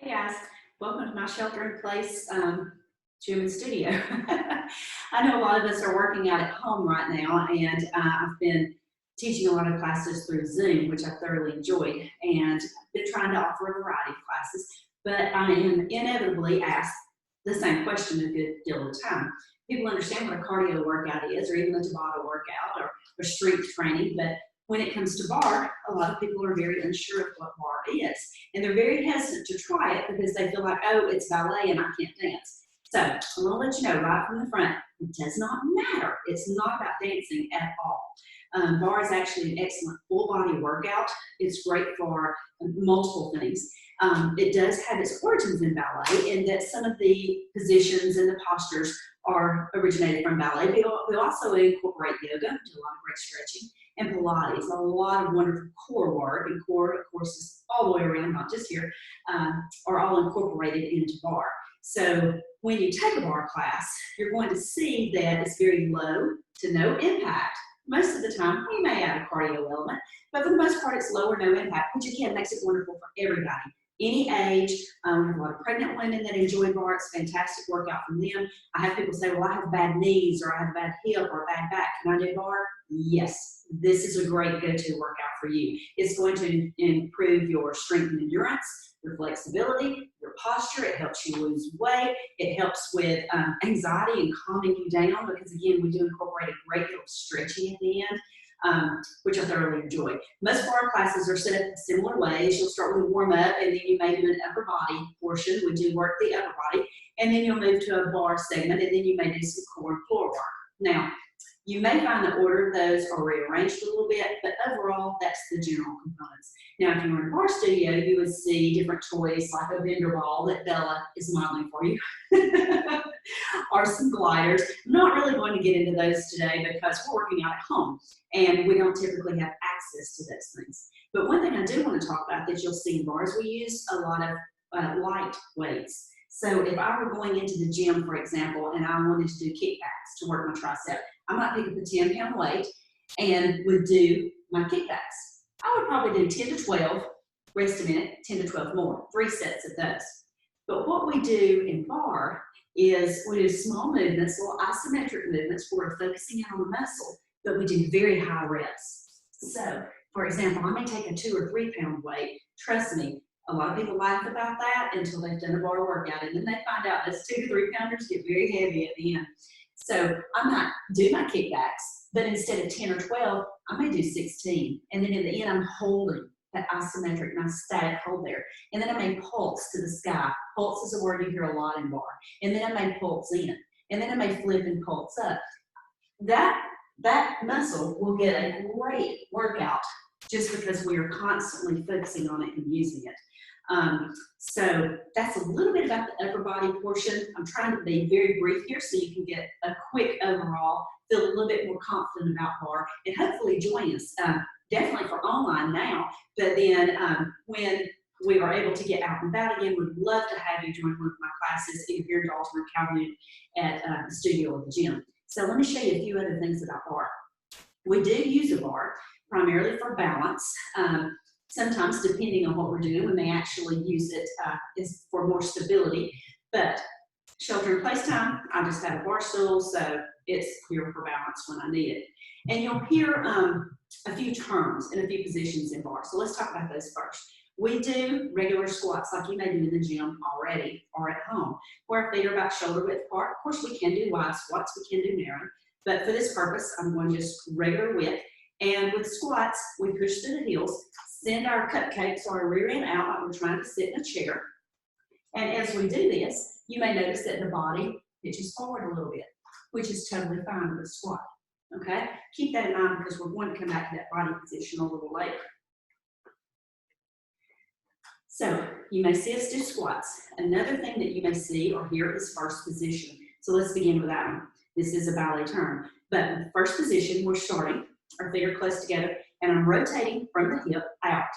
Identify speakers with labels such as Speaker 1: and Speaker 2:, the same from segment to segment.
Speaker 1: Hey guys, welcome to my shelter-in-place gym and studio. I know a lot of us are working out at home right now, and I've been teaching a lot of classes through Zoom, which I thoroughly enjoyed, and been trying to offer a variety of classes, but I am inevitably asked the same question a good deal of the time. People understand what a cardio workout is, or even a Tabata workout, or strength training, but when it comes to bar, a lot of people are very unsure of what bar is. And they're very hesitant to try it because they feel like, oh, it's ballet and I can't dance. So I'm going to let you know right from the front, it does not matter. It's not about dancing at all. Bar is actually an excellent full body workout. It's great for multiple things. It does have its origins in ballet in that some of the positions and the postures are originated from ballet. We also incorporate yoga, do a lot of great stretching, and Pilates, a lot of wonderful core work, and core, of course, is all the way around, not just here, are all incorporated into bar. So when you take a bar class, you're going to see that it's very low to no impact. Most of the time, you may add a cardio element, but for the most part, it's low or no impact, which again makes it wonderful for everybody. Any age, we have a lot of pregnant women that enjoy bar. It's a fantastic workout for them. I have people say, well, I have bad knees, or I have a bad hip, or a bad back. Can I do bar? Yes, this is a great go-to workout for you. It's going to improve your strength and endurance, your flexibility, your posture. It helps you lose weight. It helps with anxiety and calming you down because, again, we do incorporate a great deal of stretching at the end. Which I thoroughly enjoy. Most of our classes are set up in similar ways. You'll start with a warm-up, and then you may do an upper body portion. We do work the upper body, and then you'll move to a bar segment, and then you may do some core and floor work. Now, you may find the order of those are rearranged a little bit, but overall, that's the general components. Now, if you were in a bar studio, you would see different toys like a vendor ball that Bella is modeling for you, or some gliders. I'm not really going to get into those today because we're working out at home, and we don't typically have access to those things. But one thing I do want to talk about that you'll see in bars, we use a lot of light weights. So if I were going into the gym, for example, and I wanted to do kickbacks to work my tricep, I might pick up a 10-pound weight and would do my kickbacks. I would probably do 10 to 12, rest a minute, 10 to 12 more, 3 sets of those. But what we do in bar is we do small movements, little isometric movements where we're focusing in on the muscle, but we do very high reps. So, for example, I may take a 2 or 3 pound weight. Trust me, a lot of people laugh about that until they've done a bar workout, and then they find out those 2 to 3 pounders get very heavy at the end. So I might do my kickbacks, but instead of 10 or 12, I may do 16. And then in the end, I'm holding that isometric, nice static hold there. And then I may pulse to the sky. Pulse is a word you hear a lot in bar. And then I may pulse in. And then I may flip and pulse up. That muscle will get a great workout just because we are constantly focusing on it and using it. So that's a little bit about the upper body portion. I'm trying to be very brief here so you can get a quick overall, feel a little bit more confident about bar, and hopefully join us. Definitely for online now, but then when we are able to get out and about again, we'd love to have you join one of my classes either here in Dalton or Calhoun at the studio or the gym. So let me show you a few other things about bar. We do use a bar primarily for balance. Sometimes, depending on what we're doing, we may actually use it for more stability. But shelter-in-place time, I just have a bar stool, so it's here for balance when I need it. And you'll hear a few terms and a few positions in bar. So let's talk about those first. We do regular squats like you may do in the gym already or at home, where our feet are about shoulder width apart. Of course, we can do wide squats, we can do narrow, but for this purpose, I'm going just regular width. And with squats, we push through the heels, send our cupcakes or our rear end out like we're trying to sit in a chair. And as we do this, you may notice that the body pitches forward a little bit, which is totally fine with a squat. Okay? Keep that in mind because we're going to come back to that body position a little later. So you may see us do squats. Another thing that you may see or hear is first position. So let's begin with that one. This is a ballet term. But in first position, we're starting. Our feet are close together, and I'm rotating from the hip out.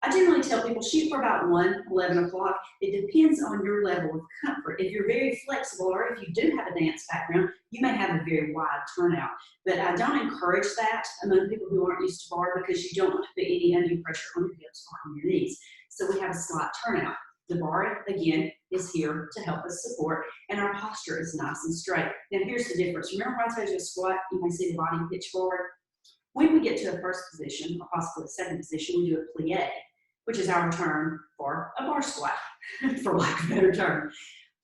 Speaker 1: I generally tell people shoot for about 11 o'clock. It depends on your level of comfort. If you're very flexible or if you do have a dance background, you may have a very wide turnout. But I don't encourage that among people who aren't used to bar because you don't want to put any undue pressure on your hips or on your knees. So we have a slight turnout. The bar, again, is here to help us support, and our posture is nice and straight. Now, here's the difference. Remember when I told you a squat, you may see the body pitch forward? When we get to a first position, or possibly a second position, we do a plie, which is our term for a bar squat, for lack of a better term,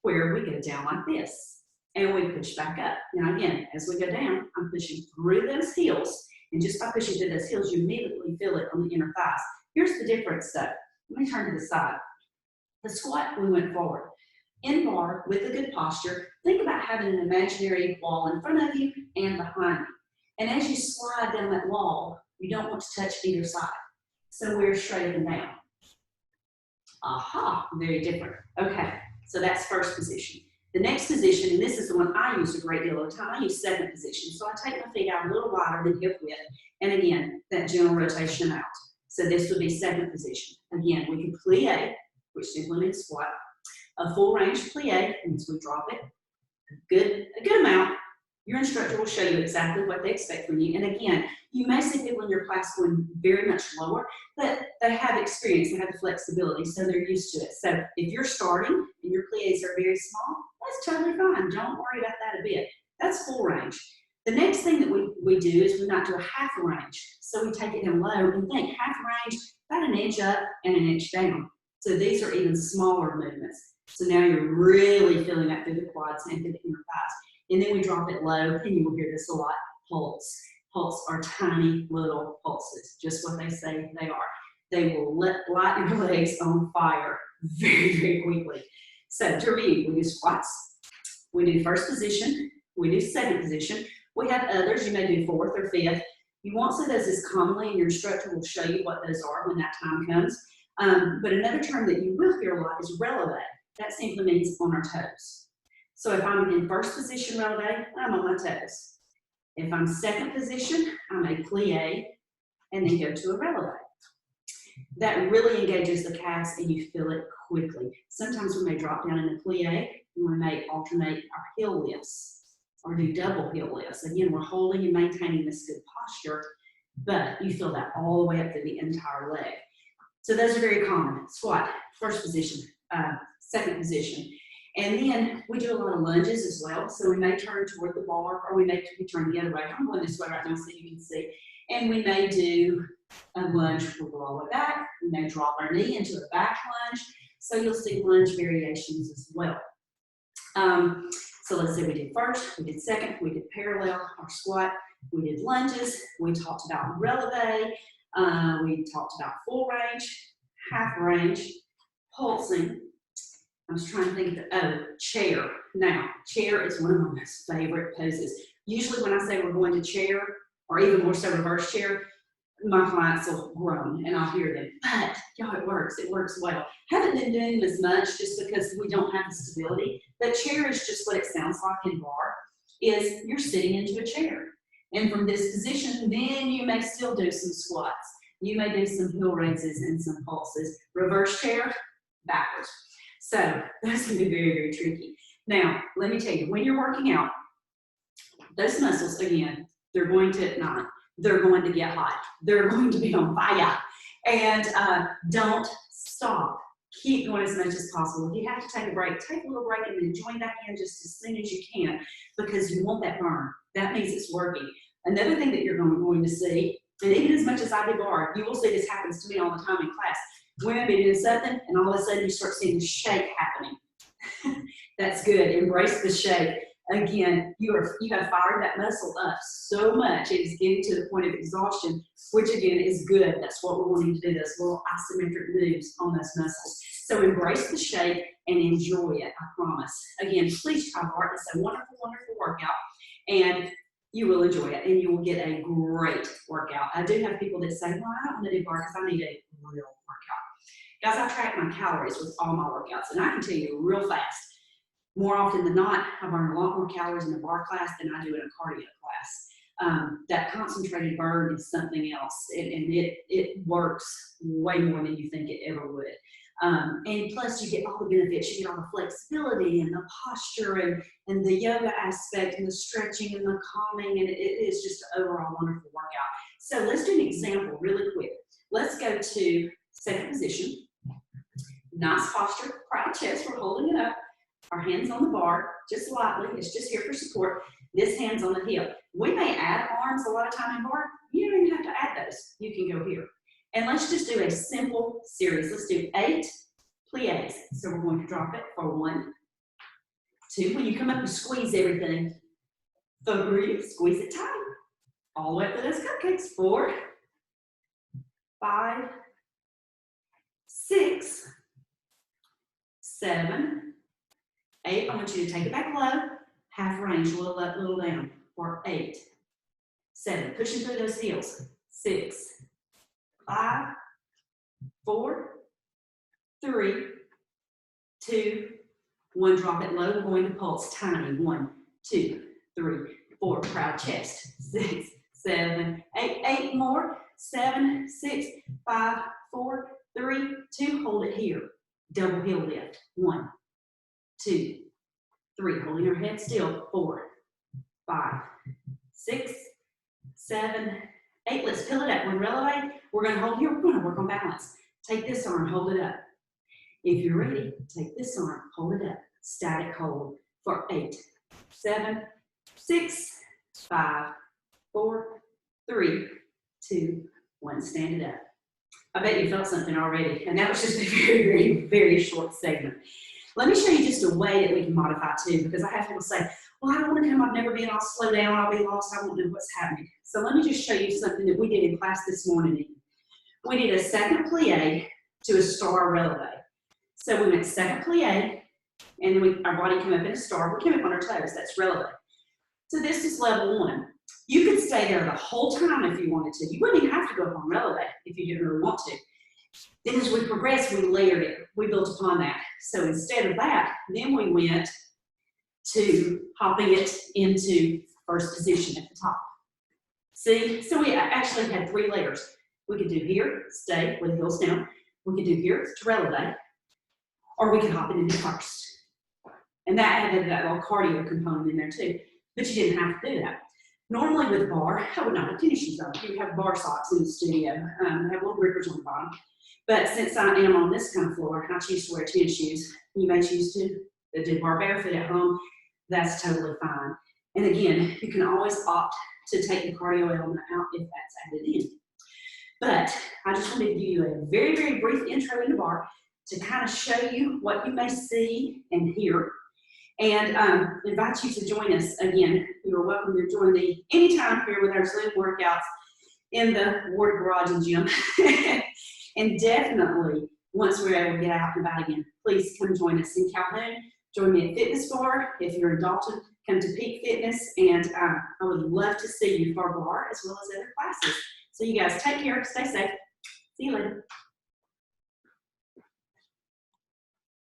Speaker 1: where we go down like this, and we push back up. Now, again, as we go down, I'm pushing through those heels, and just by pushing through those heels, you immediately feel it on the inner thighs. Here's the difference, though. Let me turn to the side. The squat, we went forward. In bar, with a good posture, think about having an imaginary wall in front of you and behind you. And as you slide down that wall, you don't want to touch either side. So we're straight up and down. Aha, very different. Okay, so that's first position. The next position, and this is the one I use a great deal of the time, I use second position. So I take my feet out a little wider than hip width, and again, that gentle rotation out. So this would be second position. Again, we can plie, which simply means squat. A full range plie means we drop it a good amount. Your instructor will show you exactly what they expect from you. And again, you may see people in your class going very much lower, but they have experience, they have the flexibility, so they're used to it. So if you're starting and your plies are very small, that's totally fine. Don't worry about that a bit. That's full range. The next thing that we do is we might do a half range. So we take it down low and think half range, about an inch up and an inch down. So these are even smaller movements. So now you're really feeling that through the quads and through the inner thighs. And then we drop it low, and you will hear this a lot, pulse. Pulse are tiny little pulses, just what they say they are. They will light your legs on fire very, very quickly. So to review, we do squats, we do first position, we do second position. We have others, you may do fourth or fifth. You won't see those as commonly, and your instructor will show you what those are when that time comes. But another term that you will hear a lot is releve. That simply means on our toes. So if I'm in first position releve, I'm on my toes. If I'm second position, I may plie and then go to a releve. That really engages the calves and you feel it quickly. Sometimes we may drop down in a plie and we may alternate our heel lifts or do double heel lifts. Again, we're holding and maintaining this good posture, but you feel that all the way up through the entire leg. So those are very common. Squat, first position, second position. And then we do a lot of lunges as well. So we may turn toward the bar or we may turn the other way. I'm going this way right now so you can see. And we may do a lunge, we'll go all the way back. We may drop our knee into a back lunge. So you'll see lunge variations as well. So let's say we did first, we did second, we did parallel, our squat, we did lunges, we talked about releve, we talked about full range, half range, pulsing. I was trying to think of, chair. Now, chair is one of my most favorite poses. Usually when I say we're going to chair, or even more so reverse chair, my clients will groan and I'll hear them, but y'all, it works well. Haven't been doing as much just because we don't have the stability, but chair is just what it sounds like in bar, is you're sitting into a chair. And from this position, then you may still do some squats. You may do some heel raises and some pulses. Reverse chair, backwards. So those can be very, very tricky. Now, let me tell you, when you're working out, those muscles, again, they're going to ignite. They're going to get hot. They're going to be on fire. And don't stop. Keep going as much as possible. If you have to take a break, take a little break and then join back in just as soon as you can because you want that burn. That means it's working. Another thing that you're going to see, and even as much as I do bar, you will see this happens to me all the time in class. Women be doing something and all of a sudden you start seeing the shake happening. That's good. Embrace the shake. Again, you have fired that muscle up so much it is getting to the point of exhaustion, which again is good. That's what we're wanting to do, those little isometric moves on those muscles. So embrace the shake and enjoy it, I promise. Again, please try hard. It's a wonderful, wonderful workout and you will enjoy it and you will get a great workout. I do have people that say, well, I don't want to do bar because I need a real workout. Guys, I track my calories with all my workouts and I can tell you real fast, more often than not, I burn a lot more calories in a bar class than I do in a cardio class. That concentrated burn is something else, and it works way more than you think it ever would. And plus, you get all the benefits. You get all the flexibility and the posture and the yoga aspect and the stretching and the calming, and it is just an overall wonderful workout. So let's do an example really quick. Let's go to second position. Nice posture, proud chest, we're holding it up. Our hands on the bar, just lightly, it's just here for support. This hand's on the hip. We may add arms a lot of time in bar. You don't even have to add those. You can go here. And let's just do a simple series. Let's do 8 plies. So we're going to drop it for 1, 2. When you come up and squeeze everything, 3, squeeze it tight. All the way up to those cupcakes. 4, 5, 6, 7, 8. I want you to take it back low, half range, a little up, a little down. For 8, 7, pushing through those heels. 6, 5, 4, 3, 2, 1. Drop it low. We're going to pulse. Tiny. 1, 2, 3, 4. Proud chest. 6, 7, 8. 8 more. 7, 6, 5, 4, 3, 2. Hold it here. Double heel lift. 1, 2, 3. Holding your head still. 4, 5, 6, 7, 8. Let's peel it up. When relevate, we're going to hold here. We're going to work on balance. Take this arm, hold it up. If you're ready, take this arm, hold it up. Static hold for 8, 7, 6, 5, 4, 3, 2, 1. Stand it up. I bet you felt something already, and that was just a very, very, very short segment. Let me show you just a way that we can modify too, because I have people say, well, I don't want to come, I've never been, I'll slow down, I'll be lost, I won't know what's happening. So let me just show you something that we did in class this morning. We did a second plie to a star releve. So we went second plie, and then our body came up in a star. We came up on our toes, that's releve. So this is level 1. You could stay there the whole time if you wanted to. You wouldn't even have to go up on releve if you didn't really want to. Then as we progressed, we layered it. We built upon that. So instead of that, then we went to hopping it into first position at the top. See, so we actually had 3 layers. We could do here, stay with the heels down. We could do here to releve, or we could hop it into first. And that added that little cardio component in there too. But you didn't have to do that. Normally with bar, I would not have tennis shoes on. You would have bar socks in the studio, have little grippers on the bottom. But since I am on this kind of floor, I choose to wear tennis shoes. You may choose to do bar barefoot at home. That's totally fine. And again, you can always opt to take the cardio element out if that's added in. But I just wanted to give you a very, very brief intro into bar to kind of show you what you may see and hear. And invite you to join us. Again, you're welcome to join me anytime here with our Zoom workouts in the Ward Garage and Gym. And definitely, once we're able to get out and about again, please come join us in Calhoun. Join me at Fitness Bar. If you're in Dalton, come to Peak Fitness. And I would love to see you for bar as well as other classes. So you guys take care, stay safe. See you later.